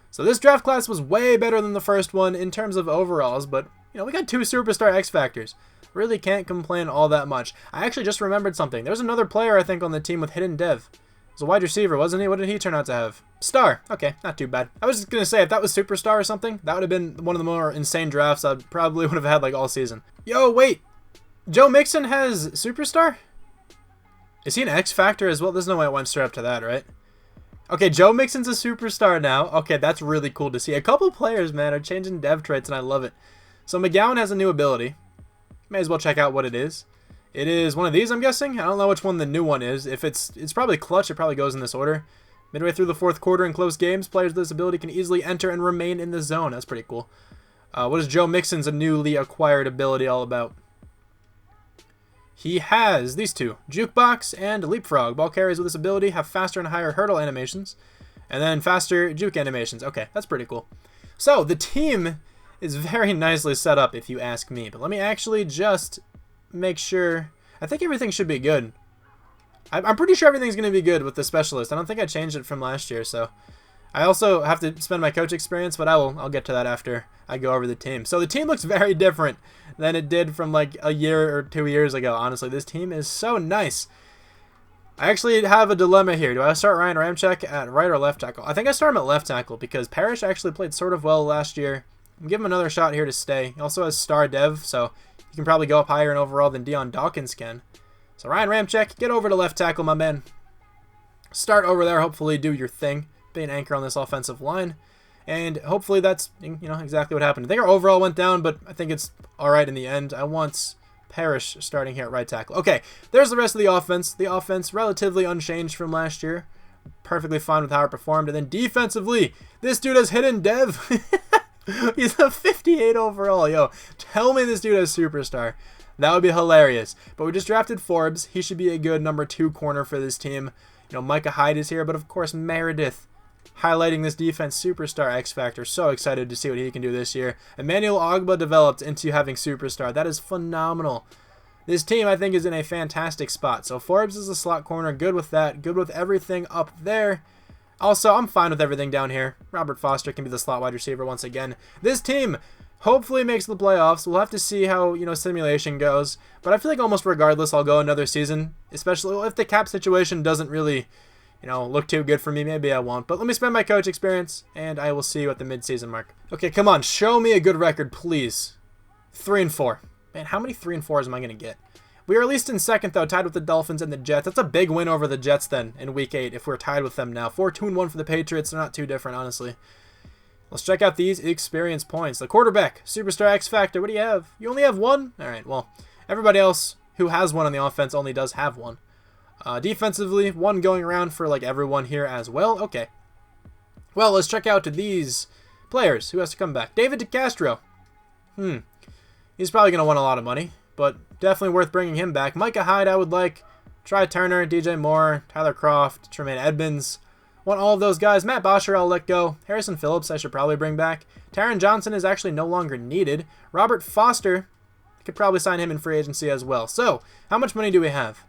So this draft class was way better than the first one in terms of overalls, but, we got 2 superstar X Factors. Really can't complain all that much. I actually just remembered something. There's another player, I think, on the team with hidden dev. It was a wide receiver, wasn't he? What did he turn out to have? Star. Okay, not too bad. I was just going to say, if that was superstar or something, that would have been one of the more insane drafts I probably would have had, like, all season. Yo, wait. Joe Mixon has superstar? Is he an X Factor as well? There's no way I went straight up to that, right? Okay, Joe Mixon's a superstar now. Okay, that's really cool to see. A couple players, man, are changing dev traits, and I love it. So McGowan has a new ability. May as well check out what it is. It is one of these, I'm guessing. I don't know which one the new one is. If it's probably clutch. It probably goes in this order. Midway through the 4th quarter in close games, players with this ability can easily enter and remain in the zone. That's pretty cool. What is Joe Mixon's newly acquired ability all about? He has these two, Jukebox and Leapfrog. Ball carriers with this ability have faster and higher hurdle animations, and then faster juke animations. Okay, that's pretty cool. So, the team is very nicely set up, if you ask me. But let me actually just make sure. I think everything should be good. I'm pretty sure everything's going to be good with the specialist. I don't think I changed it from last year, so I also have to spend my coach experience, but I'll get to that after I go over the team. So the team looks very different than it did from like a year or 2 years ago. Honestly, this team is so nice. I actually have a dilemma here. Do I start Ryan Ramczyk at right or left tackle? I think I start him at left tackle because Parrish actually played sort of well last year. I'm giving him another shot here to stay. He also has star dev, so he can probably go up higher in overall than Dion Dawkins can. So Ryan Ramczyk, get over to left tackle, my man. Start over there. Hopefully do your thing. Be an anchor on this offensive line. And hopefully that's, exactly what happened. I think our overall went down, but I think it's all right in the end. I want Parrish starting here at right tackle. Okay, there's the rest of the offense. The offense relatively unchanged from last year. Perfectly fine with how it performed. And then defensively, this dude has hidden dev. He's a 58 overall. Yo, tell me this dude has superstar. That would be hilarious. But we just drafted Forbes. He should be a good number 2 corner for this team. Micah Hyde is here, but of course Meredith highlighting this defense superstar X Factor. So excited to see what he can do this year. Emmanuel Ogba developed into having superstar. That is phenomenal. This team, I think, is in a fantastic spot. So Forbes is a slot corner. Good with that. Good with everything up there. Also, I'm fine with everything down here. Robert Foster can be the slot wide receiver once again. This team hopefully makes the playoffs. We'll have to see how, simulation goes. But I feel like almost regardless, I'll go another season. Especially if the cap situation doesn't really, look too good for me. Maybe I won't. But let me spend my coach experience, and I will see you at the mid-season mark. Okay, come on. Show me a good record, please. 3-4. Man, how many 3-4s am I going to get? We are at least in second, though, tied with the Dolphins and the Jets. That's a big win over the Jets, then, in Week 8, if we're tied with them now. 4-2-1 for the Patriots. They're not too different, honestly. Let's check out these experience points. The quarterback, superstar X Factor. What do you have? You only have 1? All right, well, everybody else who has 1 on the offense only does have 1. Defensively, 1 going around for, everyone here as well. Okay. Well, let's check out these players. Who has to come back? David DeCastro. He's probably going to want a lot of money, but definitely worth bringing him back. Micah Hyde, I would like. Try Turner, DJ Moore, Tyler Croft, Tremaine Edmonds. Want all of those guys. Matt Bosher, I'll let go. Harrison Phillips, I should probably bring back. Taron Johnson is actually no longer needed. Robert Foster, Could probably sign him in free agency as well. So, how much money do we have?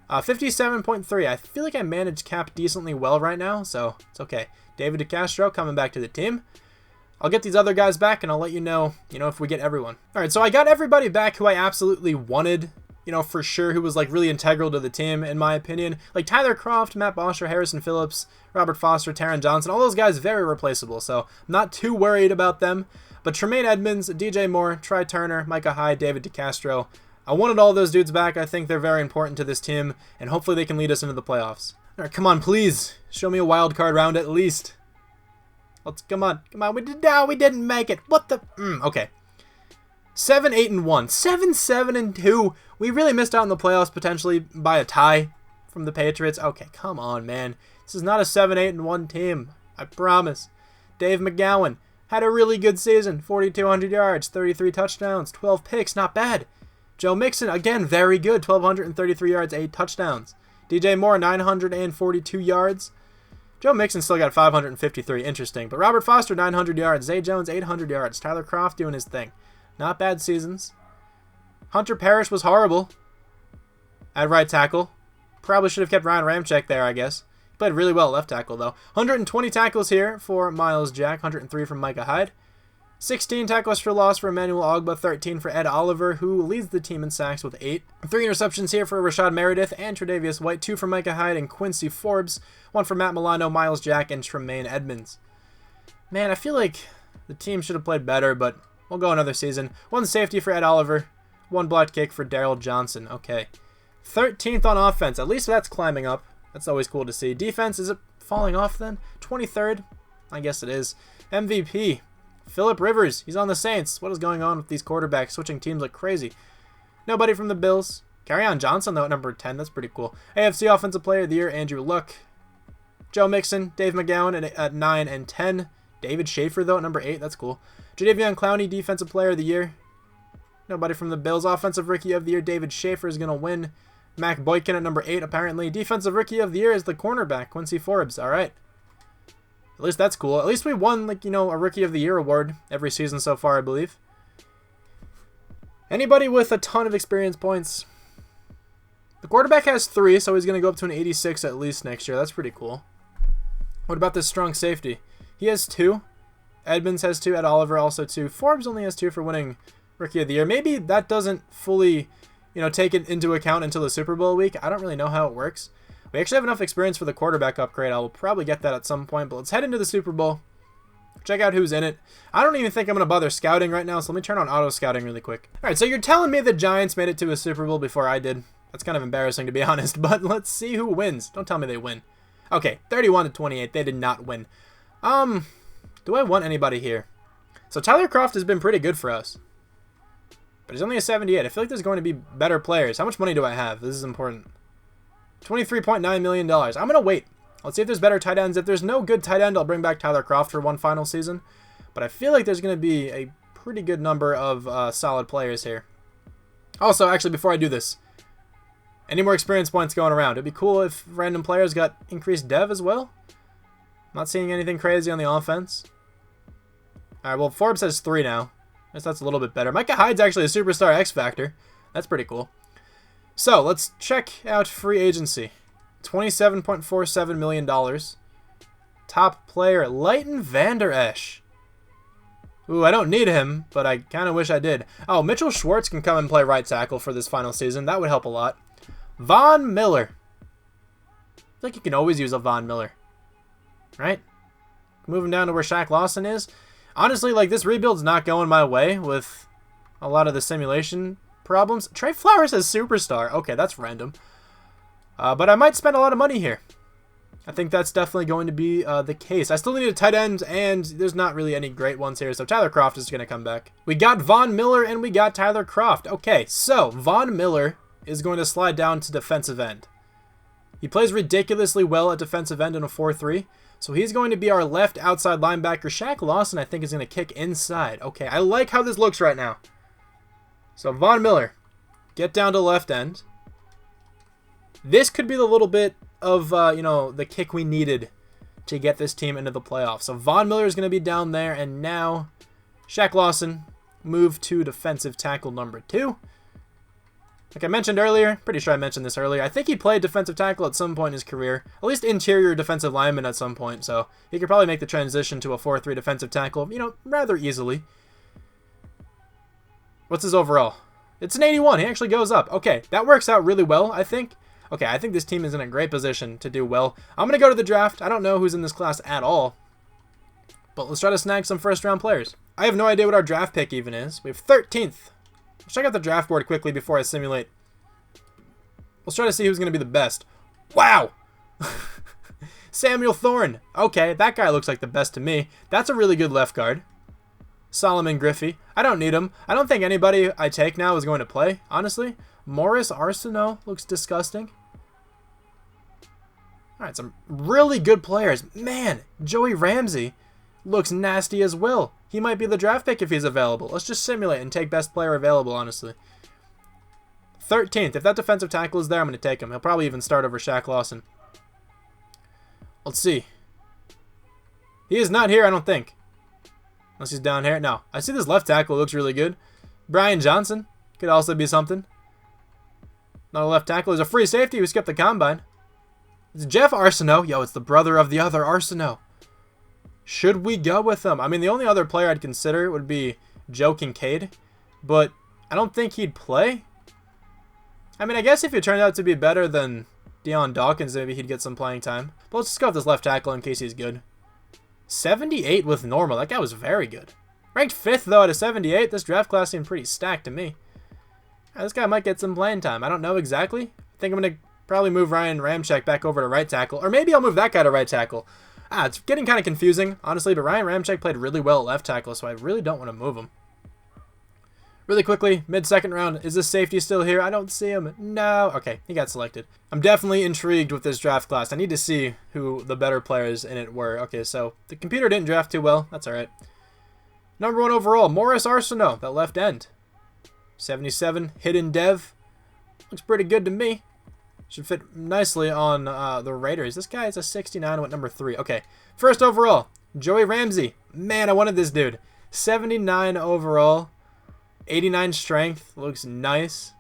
57.3. I feel like I managed cap decently well right now, so it's okay. David DeCastro coming back to the team. I'll get these other guys back, and I'll let you know, if we get everyone. All right, so I got everybody back who I absolutely wanted, for sure, who was, like, really integral to the team, in my opinion. Like, Tyler Kroft, Matt Bosher, Harrison Phillips, Robert Foster, Taron Johnson, all those guys very replaceable, so I'm not too worried about them. But Tremaine Edmonds, DJ Moore, Try Turner, Micah Hyde, David DeCastro, I wanted all those dudes back. I think they're very important to this team, and hopefully they can lead us into the playoffs. All right, come on, please. Show me a wild card round at least. Come on. We didn't make it. What the? Okay. 7-8-1. 7-7-2. We really missed out on the playoffs potentially by a tie from the Patriots. Okay, come on, man. This is not a 7-8-1 team. I promise. Dave McGowan had a really good season. 4,200 yards, 33 touchdowns, 12 picks. Not bad. Joe Mixon, again, very good. 1,233 yards, 8 touchdowns. DJ Moore, 942 yards. Joe Mixon still got 553. Interesting. But Robert Foster, 900 yards. Zay Jones, 800 yards. Tyler Kroft doing his thing. Not bad seasons. Hunter Parrish was horrible at right tackle. Probably should have kept Ryan Ramczyk there, I guess. He played really well at left tackle, though. 120 tackles here for Miles Jack. 103 from Micah Hyde. 16 tackles for loss for Emmanuel Ogbah, 13 for Ed Oliver, who leads the team in sacks with 8. 3 interceptions here for Rashad Meredith and Tre'Davious White, 2 for Micah Hyde and Quincy Forbes, 1 for Matt Milano, Miles Jack, and Tremaine Edmonds. Man, I feel like the team should have played better, but we'll go another season. 1 safety for Ed Oliver, 1 blocked kick for Daryl Johnson. Okay. 13th on offense. At least that's climbing up. That's always cool to see. Defense, is it falling off then? 23rd? I guess it is. MVP. Phillip Rivers, he's on the Saints. What is going on with these quarterbacks switching teams like crazy? Nobody from the Bills. Kerryon Johnson, though, at number 10. That's pretty cool. AFC Offensive Player of the Year, Andrew Luck. Joe Mixon, Dave McGowan at 9 and 10. David Schaefer, though, at number 8. That's cool. Jadeveon Clowney, Defensive Player of the Year. Nobody from the Bills. Offensive Rookie of the Year, David Schaefer is going to win. Mac Boykin at number 8, apparently. Defensive Rookie of the Year is the cornerback, Quincy Forbes. All right. At least that's cool. At least we won, a Rookie of the Year award every season so far, I believe. Anybody with a ton of experience points? The quarterback has 3, so he's going to go up to an 86 at least next year. That's pretty cool. What about this strong safety? He has 2. Edmonds has 2. Ed Oliver also 2. Forbes only has 2 for winning Rookie of the Year. Maybe that doesn't fully, take it into account until the Super Bowl week. I don't really know how it works. We actually have enough experience for the quarterback upgrade. I will probably get that at some point, but let's head into the Super Bowl. Check out who's in it. I don't even think I'm going to bother scouting right now, so let me turn on auto scouting really quick. All right, so you're telling me the Giants made it to a Super Bowl before I did. That's kind of embarrassing, to be honest, but let's see who wins. Don't tell me they win. Okay, 31-28. They did not win. Do I want anybody here? So Tyler Kroft has been pretty good for us, but he's only a 78. I feel like there's going to be better players. How much money do I have? This is important. $23.9 million. I'm going to wait. Let's see if there's better tight ends. If there's no good tight end, I'll bring back Tyler Kroft for one final season. But I feel like there's going to be a pretty good number of solid players here. Also, actually, before I do this, any more experience points going around? It'd be cool if random players got increased dev as well. I'm not seeing anything crazy on the offense. All right, well, Forbes has 3 now. I guess that's a little bit better. Micah Hyde's actually a superstar X Factor. That's pretty cool. So, let's check out free agency. $27.47 million. Top player, Leighton Vander Esch. Ooh, I don't need him, but I kind of wish I did. Oh, Mitchell Schwartz can come and play right tackle for this final season. That would help a lot. Von Miller. I feel like you can always use a Von Miller. Right? Moving down to where Shaq Lawson is. Honestly, this rebuild's not going my way with a lot of the simulation problems. Trey Flowers as superstar. Okay, that's random. But I might spend a lot of money here. I think that's definitely going to be the case. I still need a tight end, and there's not really any great ones here, so Tyler Kroft is going to come back. We got Von Miller, and we got Tyler Kroft. Okay, so Von Miller is going to slide down to defensive end. He plays ridiculously well at defensive end in a 4-3, so he's going to be our left outside linebacker. Shaq Lawson, I think, is going to kick inside. Okay, I like how this looks right now. So Von Miller, get down to left end. This could be the little bit of, the kick we needed to get this team into the playoffs. So Von Miller is going to be down there, and now Shaq Lawson move to defensive tackle number 2. Like I mentioned earlier, pretty sure I mentioned this earlier, I think he played defensive tackle at some point in his career, at least interior defensive lineman at some point, so he could probably make the transition to a 4-3 defensive tackle, you know, rather easily. What's his overall? It's an 81. He actually goes up. Okay, that works out really well, I think. Okay, I think this team is in a great position to do well. I'm going to go to the draft. I don't know who's in this class at all, but let's try to snag some first-round players. I have no idea what our draft pick even is. We have 13th. Let's check out the draft board quickly before I simulate. Let's try to see who's going to be the best. Wow! Samuel Thorne. Okay, that guy looks like the best to me. That's a really good left guard. Solomon Griffey. I don't need him. I don't think anybody I take now is going to play, honestly. Morris Arsenault looks disgusting. Alright, some really good players. Man, Joey Ramsey looks nasty as well. He might be the draft pick if he's available. Let's just simulate and take best player available, honestly. 13th. If that defensive tackle is there, I'm going to take him. He'll probably even start over Shaq Lawson. Let's see. He is not here, I don't think. Unless he's down here. No. I see this left tackle looks really good. Brian Johnson could also be something. Not a left tackle. He's a free safety who skipped the combine. It's Jeff Arsenault. Yo, it's the brother of the other Arsenault. Should we go with him? I mean, the only other player I'd consider would be Joe Kincaid. But I don't think he'd play. I mean, I guess if he turned out to be better than Deion Dawkins, maybe he'd get some playing time. But let's just go with this left tackle in case he's good. 78 with normal. That guy was very good. Ranked 5th, though, at a 78. This draft class seemed pretty stacked to me. This guy might get some playing time. I don't know exactly. I think I'm going to probably move Ryan Ramczyk back over to right tackle. Or maybe I'll move that guy to right tackle. It's getting kind of confusing, honestly. But Ryan Ramczyk played really well at left tackle, so I really don't want to move him. Really quickly, mid-second round. Is this safety still here? I don't see him. No. Okay, he got selected. I'm definitely intrigued with this draft class. I need to see who the better players in it were. Okay, so the computer didn't draft too well. That's all right. Number 1 overall, Morris Arsenault, that left end. 77, hidden dev. Looks pretty good to me. Should fit nicely on the Raiders. This guy is a 69, went number 3. Okay, first overall, Joey Ramsey. Man, I wanted this dude. 79 overall. 89 strength, looks nice.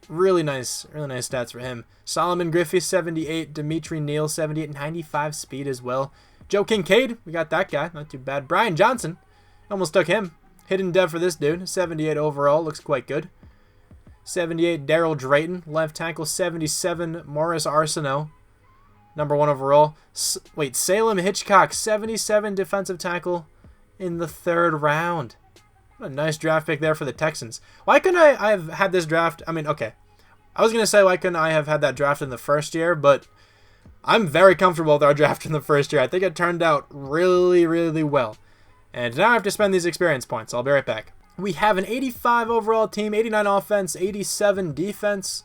Really nice stats for him. Solomon Griffey, 78. Dimitri Neal, 78. 95 speed as well. Joe Kincaid, we got that guy, not too bad. Brian Johnson, almost took him. Hidden dev for this dude, 78 overall, looks quite good. 78, Daryl Drayton, left tackle. 77, Morris Arsenault, number 1 overall. Salem Hitchcock, 77 defensive tackle in the 3rd round. What a nice draft pick there for the Texans. Why couldn't I have had this draft? I mean, okay. I was going to say why couldn't I have had that draft in the first year, but I'm very comfortable with our draft in the first year. I think it turned out really, really well. And now I have to spend these experience points. I'll be right back. We have an 85 overall team, 89 offense, 87 defense.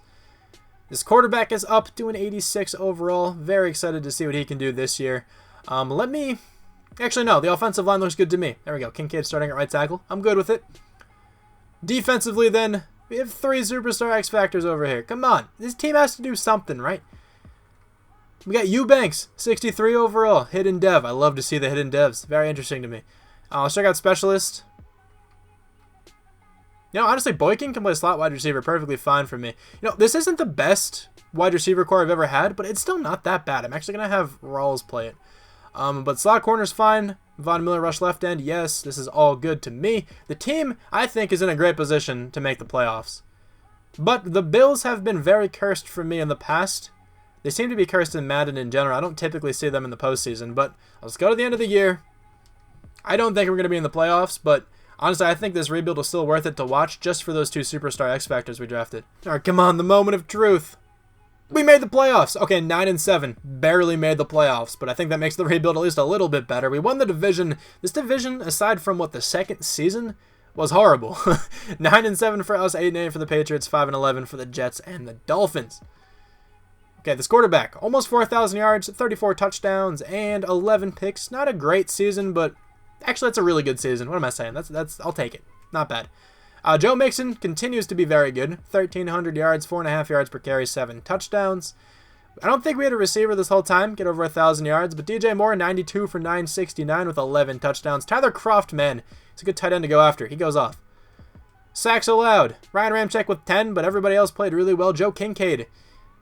This quarterback is up to an 86 overall. Very excited to see what he can do this year. Actually, no. The offensive line looks good to me. There we go. Kincaid starting at right tackle. I'm good with it. Defensively, then, we have 3 superstar X Factors over here. Come on. This team has to do something, right? We got Eubanks, 63 overall. Hidden dev. I love to see the hidden devs. Very interesting to me. Let's check out specialist. You know, honestly, Boykin can play slot wide receiver perfectly fine for me. You know, this isn't the best wide receiver core I've ever had, but it's still not that bad. I'm actually going to have Rawls play it. But slot corner's fine. Von Miller rush left end. Yes, this is all good to me. The team, I think, is in a great position to make the playoffs. But the Bills have been very cursed for me in the past. They seem to be cursed in Madden in general. I don't typically see them in the postseason, but let's go to the end of the year. I don't think we're going to be in the playoffs, but honestly, I think this rebuild is still worth it to watch just for those 2 superstar X Factors we drafted. All right, come on, the moment of truth. We made the playoffs. Okay, 9-7. Barely made the playoffs, but I think that makes the rebuild at least a little bit better. We won the division. This division, aside from the second season, was horrible. 9-7 for us, 8-8 for the Patriots, 5-11 for the Jets and the Dolphins. Okay, this quarterback, almost 4,000 yards, 34 touchdowns, and 11 picks. Not a great season, but actually, that's a really good season. What am I saying? I'll take it. Not bad. Joe Mixon continues to be very good. 1,300 yards, 4.5 yards per carry, 7 touchdowns. I don't think we had a receiver this whole time get over 1,000 yards, but DJ Moore, 92 for 969 with 11 touchdowns. Tyler Kroft, man, he's a good tight end to go after. He goes off. Sacks allowed. Ryan Ramczyk with 10, but everybody else played really well. Joe Kincaid,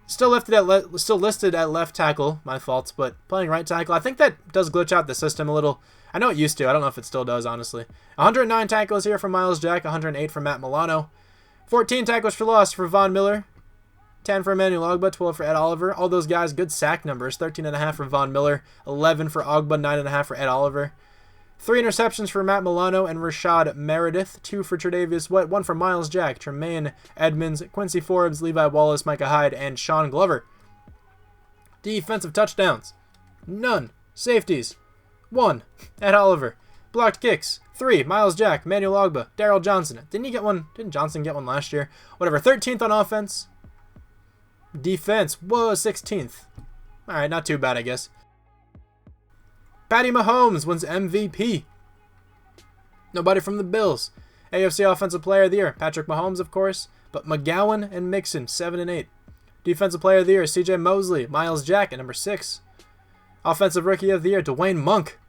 still listed at left tackle. My fault, but playing right tackle. I think that does glitch out the system a little. I know it used to. I don't know if it still does, honestly. 109 tackles here for Miles Jack, 108 for Matt Milano. 14 tackles for loss for Von Miller. 10 for Emmanuel Ogba, 12 for Ed Oliver. All those guys, good sack numbers. 13.5 for Von Miller, 11 for Ogba, 9.5 for Ed Oliver. 3 interceptions for Matt Milano and Rashad Meredith. 2 for Tre'Davious White, 1 for Miles Jack, Tremaine Edmonds, Quincy Forbes, Levi Wallace, Micah Hyde, and Sean Glover. Defensive touchdowns, none. Safeties, 1. Ed Oliver. Blocked kicks, 3. Miles Jack, Emmanuel Ogba, Daryl Johnson. Didn't he get one? Didn't Johnson get one last year? Whatever. 13th on offense. Defense was 16th. Alright, not too bad, I guess. Patty Mahomes wins MVP. Nobody from the Bills. AFC Offensive Player of the Year, Patrick Mahomes, of course, but McGowan and Mixon, 7 and 8. Defensive Player of the Year, CJ Mosley, Miles Jack at number 6. Offensive Rookie of the Year, Dwayne Monk.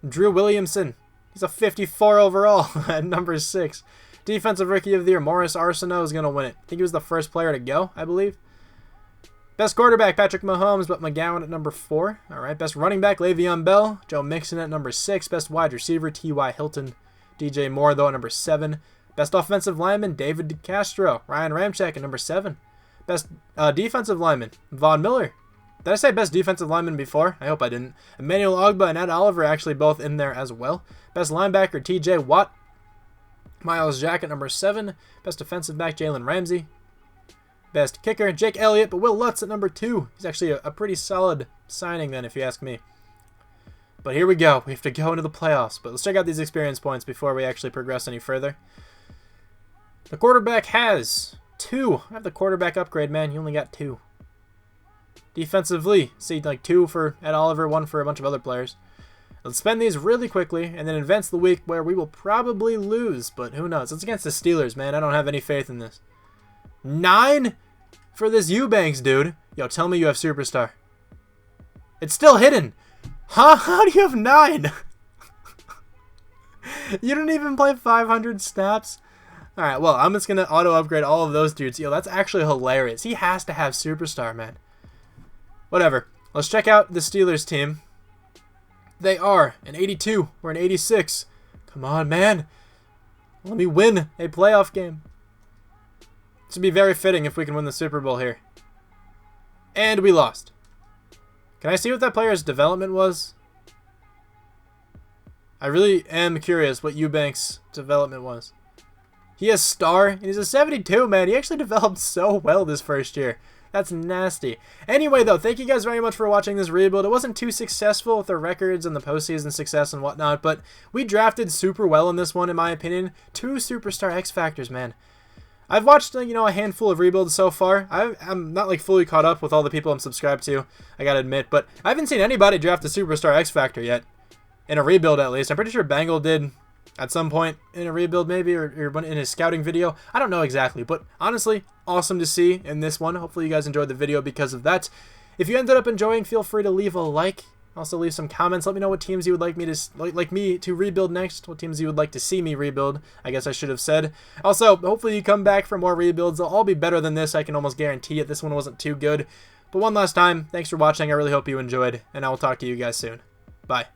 Drew Williamson, he's a 54 overall at number 6. Defensive Rookie of the Year, Morris Arsenault is going to win it. I think he was the first player to go, I believe. Best quarterback, Patrick Mahomes, but McGowan at number 4. All right. Best running back, Le'Veon Bell. Joe Mixon at number 6. Best wide receiver, T.Y. Hilton. DJ Moore, though, at number 7. Best offensive lineman, David DeCastro. Ryan Ramczyk at number 7. Best defensive lineman, Von Miller. Did I say best defensive lineman before? I hope I didn't. Emmanuel Ogba and Ed Oliver actually both in there as well. Best linebacker, T.J. Watt. Miles Jack at number 7. Best defensive back, Jalen Ramsey. Best kicker, Jake Elliott, but Will Lutz at number 2. He's actually a pretty solid signing then, if you ask me. But here we go. We have to go into the playoffs. But let's check out these experience points before we actually progress any further. The quarterback has 2. I have the quarterback upgrade, man. You only got 2. Defensively, see, like 2 for Ed Oliver, 1 for a bunch of other players. Let's spend these really quickly, and then advance the week where we will probably lose, but who knows? It's against the Steelers, man. I don't have any faith in this. 9 for this Eubanks, dude. Yo, tell me you have Superstar. It's still hidden. Huh? How do you have 9? You didn't even play 500 snaps? Alright, well, I'm just going to auto-upgrade all of those dudes. Yo, that's actually hilarious. He has to have Superstar, man. Whatever. Let's check out the Steelers team. They are an 82. We're an 86. Come on, man. Let me win a playoff game. This would be very fitting if we can win the Super Bowl here. And we lost. Can I see what that player's development was? I really am curious what Eubanks' development was. He has star, and he's a 72, man. He actually developed so well this first year. That's nasty. Anyway, though, thank you guys very much for watching this rebuild. It wasn't too successful with the records and the postseason success and whatnot, but we drafted super well in this one, in my opinion. 2 superstar X Factors, man. I've watched, you know, a handful of rebuilds so far. I'm not, like, fully caught up with all the people I'm subscribed to, I gotta admit, but I haven't seen anybody draft a superstar X Factor yet. In a rebuild, at least. I'm pretty sure Bangle did at some point in a rebuild, maybe, or in his scouting video. I don't know exactly, but honestly, awesome to see in this one. Hopefully you guys enjoyed the video because of that. If you ended up enjoying, feel free to leave a like. Also leave some comments. Let me know what teams you would like me to rebuild next. What teams you would like to see me rebuild, I guess I should have said. Also, hopefully you come back for more rebuilds. They'll all be better than this. I can almost guarantee it. This one wasn't too good. But one last time, thanks for watching. I really hope you enjoyed, and I will talk to you guys soon. Bye.